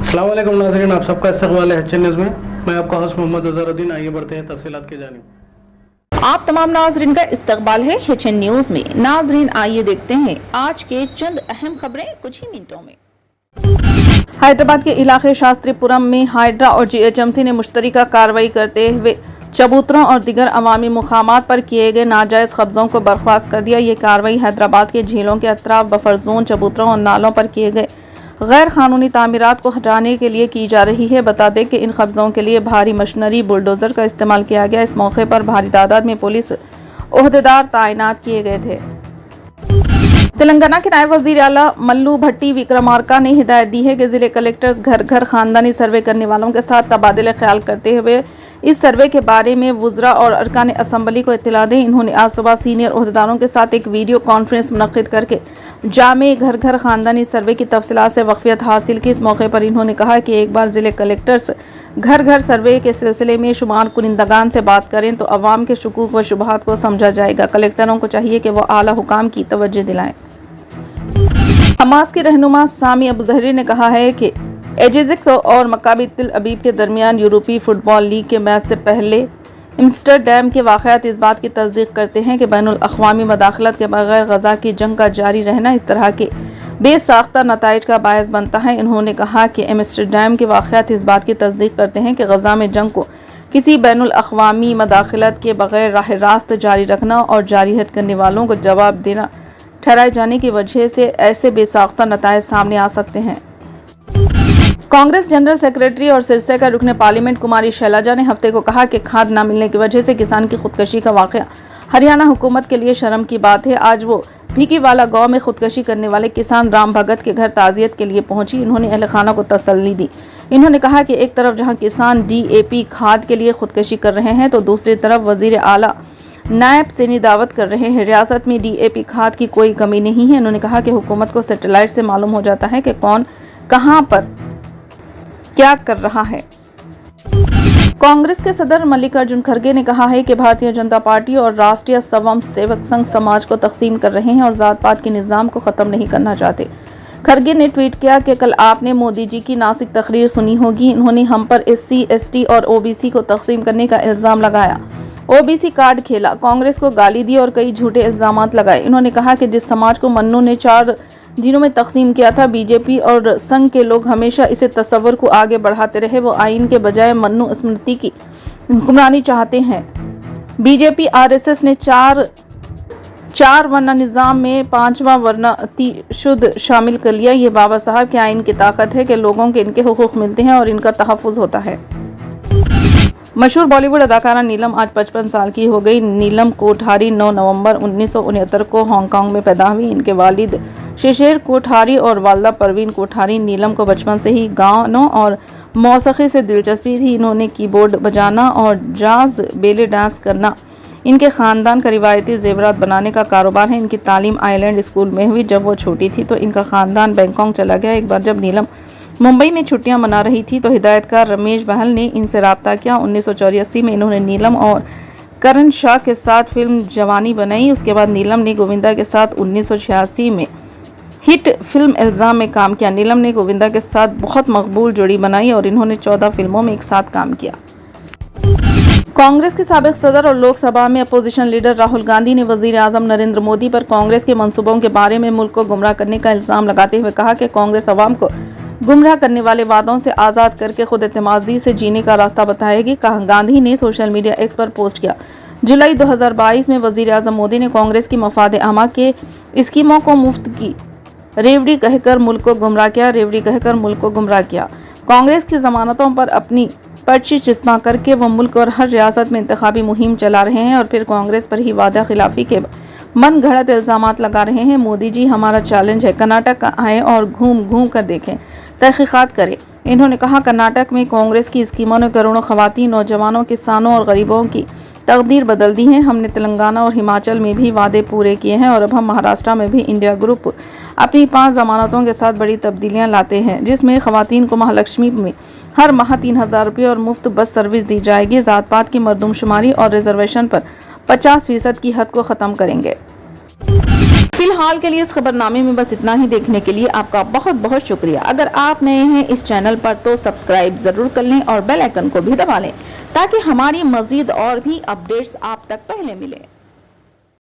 अस्सलाम वालेकुम नाज़रीन, आप सबका इस्तकबाल है एच न्यूज़ में। मैं आपका होस्ट मोहम्मद अज़हरुद्दीन। आइए बढ़ते हैं तफसीलात की जानिब। आप तमाम नाजरीन का इस्तकबाल है HN न्यूज में। नाजरीन आइए देखते हैं आज के चंद अहम खबरें कुछ ही मिनटों में। हैदराबाद के इलाके शास्त्रीपुरम में हाइड्रा और GHMC ने मुश्तरका कार्रवाई करते हुए चबूतरों और दिगर अवामी मुकामात पर किए गए नाजायज़ कब्जों को बर्खास्त कर दिया। ये कार्रवाई हैदराबाद के झीलों के अतराफ, बफर जोन, चबूतरों और नालों पर किए गए गैर कानूनी तामीरात को हटाने के लिए की जा रही है। बता दें कि इन कब्जों के लिए भारी मशीनरी बुलडोजर का इस्तेमाल किया गया। इस मौके पर भारी तादाद में पुलिस ओहदेदार तैनात किए गए थे। तेलंगाना के नायब वजीर आला मल्लू भट्टी विक्रमार्का ने हिदायत दी है कि जिले कलेक्टर्स घर घर खानदानी सर्वे करने वालों के साथ तबादले ख्याल करते हुए इस सर्वे के बारे में वुज़रा और अरकान असम्बली को इत्तला दें। इन्होंने आज सुबह सीनियर ओहदेदारों के साथ एक वीडियो कॉन्फ्रेंस मुनक्किद करके जामे घर घर खानदानी सर्वे की तफसीलात से वाक़फियत हासिल की। इस मौके पर इन्होंने कहा कि एक बार जिले कलेक्टर्स घर घर सर्वे के सिलसिले में शुमार कुनिंदगान से बात करें तो अवाम के शुकूक व शुबहात को समझा जाएगा। कलेक्टरों को चाहिए कि वह आला हुकाम की तवज्जो दिलाएं। हमास के रहनुमा सामी अबू ज़हरी ने कहा है कि एजेक्स और मकाबी तिल अबीब के दरमियान यूरोपीय फुटबॉल लीग के मैच से पहले एम्स्टरडैम के वाक़यात इस बात की तस्दीक करते हैं कि बैनुल अक़वामी मदाखलत के बगैर गजा की जंग का जारी रहना इस तरह के बेसाख्ता नताइज का बायस बनता है। इन्होंने कहा कि एम्स्टरडैम के वाक़यात इस बात की तस्दीक करते हैं कि गजा में जंग को किसी बैनुल अक़वामी मदाखलत के बगैर राह रास्त जारी रखना और जारियत करने वालों को जवाब देना ठहराए जाने की वजह से ऐसे बेसाख्ता नताइज सामने आ सकते हैं। कांग्रेस जनरल सेक्रेटरी और सिरसा का रुकने पार्लियामेंट कुमारी शैलजा ने हफ्ते को कहा कि खाद न मिलने की वजह से किसान की खुदकशी का वाक़या हरियाणा हुकूमत के लिए शर्म की बात है। आज वो भीकीवाला गांव में खुदकशी करने वाले किसान राम भगत के घर ताज़ियत के लिए पहुंची। इन्होंने अहल खाना को तसल्ली दी। इन्होंने कहा कि एक तरफ जहां किसान DAP खाद के लिए खुदकशी कर रहे हैं तो दूसरी तरफ वजीर आला नायब सेनी दावत कर रहे हैं। रियासत में DAP खाद की कोई कमी नहीं है। उन्होंने कहा कि हुकूमत को सैटेलाइट से मालूम हो जाता है कि कौन कहां पर क्या कर रहा है। कांग्रेस के सदर मल्लिकार्जुन खड़गे ने कहा है कि भारतीय जनता पार्टी और राष्ट्रीय स्वयं सेवक संघ समाज को तकसीम कर रहे हैं और जात पात के निज़ाम को ख़त्म नहीं करना चाहते। खड़गे ने ट्वीट किया कि कल आपने मोदी जी की नासिक तकरीर सुनी होगी। इन्होंने हम पर SC ST और OBC को तकसीम करने का इल्ज़ाम लगाया, OBC कार्ड खेला, कांग्रेस को गाली दी और कई झूठे इल्ज़ाम लगाए। इन्होंने कहा कि जिस समाज को मन्नू ने 4 दिनों में तकसीम किया था, बीजेपी और संघ के लोग हमेशा इसे तस्वर को आगे बढ़ाते रहे। वो आइन के बजाय मन्नू स्मृति की हुक्मरानी चाहते हैं। बीजेपी RSS ने चार वर्ना निज़ाम में 5वां वर्ना अतिशुद्ध शामिल कर लिया। ये बाबा साहब के आइन की ताकत है कि लोगों के इनके हुकूक मिलते हैं और इनका तहफ़्फ़ुज़ होता है। मशहूर बॉलीवुड अदाकारा नीलम आज 55 साल की हो गई। नीलम कोठारी 9 नवंबर 1969 को हांगकांग में पैदा हुई। इनके वालिद शेषेर कोठारी और वालदा परवीन कोठारी। नीलम को बचपन से ही गानों और मौसीकी से दिलचस्पी थी। इन्होंने कीबोर्ड बजाना और जाज बेले डांस करना इनके ख़ानदान का रिवायती ज़ेवरात बनाने का कारोबार है। इनकी तालीम आइलैंड स्कूल में हुई। जब वो छोटी थी तो इनका ख़ानदान बैंकॉक चला गया। एक बार जब नीलम मुंबई में छुट्टियां मना रही थी तो हिदायतकार रमेश बहल ने इनसे रब्ता किया। 1984 में इन्होंने नीलम और करण शाह के साथ फिल्म जवानी बनाई। उसके बाद नीलम ने गोविंदा के साथ 1986 में हिट फिल्म इल्ज़ाम में काम किया। नीलम ने गोविंदा के साथ बहुत मकबूल जोड़ी बनाई और इन्होंने 14 फिल्मों में एक साथ काम किया। कांग्रेस के साबिक सदर और लोकसभा में अपोजिशन लीडर राहुल गांधी ने वजीर आजम नरेंद्र मोदी पर कांग्रेस के मंसूबों के बारे में मुल्क को गुमराह करने का इल्ज़ाम लगाते हुए कहा कि कांग्रेस अवाम को गुमराह करने वाले वादों से आज़ाद करके खुद एतमादी से जीने का रास्ता बताएगी। गांधी ने सोशल मीडिया X पर पोस्ट किया। जुलाई 2022 में वजीर आजम मोदी ने कांग्रेस की मफाद आमा के स्कीमों को मुफ्त की रेवड़ी कहकर मुल्क को गुमराह किया। रेवड़ी कहकर मुल्क को गुमराह किया। कांग्रेस की जमानतों पर अपनी पर्ची चिस्मा करके वो मुल्क और हर रियासत में इंतखाबी मुहिम चला रहे हैं और फिर कांग्रेस पर ही वादा खिलाफी के मन घड़त इल्ज़ामात लगा रहे हैं। मोदी जी, हमारा चैलेंज है, कर्नाटक आएँ और घूम घूम कर देखें, तहकीकात करें। इन्होंने कहा कर्नाटक में कांग्रेस की स्कीमों ने करोड़ों खवातीन, नौजवानों, किसानों और गरीबों की तकदीर बदल दी है। हमने तेलंगाना और हिमाचल में भी वादे पूरे किए हैं और अब हम महाराष्ट्र में भी इंडिया ग्रुप अपनी 5 जमानतों के साथ बड़ी तब्दीलियां लाते हैं, जिसमें खवातीन को महालक्ष्मी में हर माह 3000 रुपये और मुफ्त बस सर्विस दी जाएगी। जात पात की मरदमशुमारी और रिजर्वेशन पर 50% की हद को ख़त्म करेंगे। फिलहाल के लिए इस खबरनामे में बस इतना ही। देखने के लिए आपका बहुत बहुत शुक्रिया। अगर आप नए हैं इस चैनल पर तो सब्सक्राइब जरूर कर लें और बेल आइकन को भी दबा लें ताकि हमारी मजीद और भी अपडेट्स आप तक पहले मिले।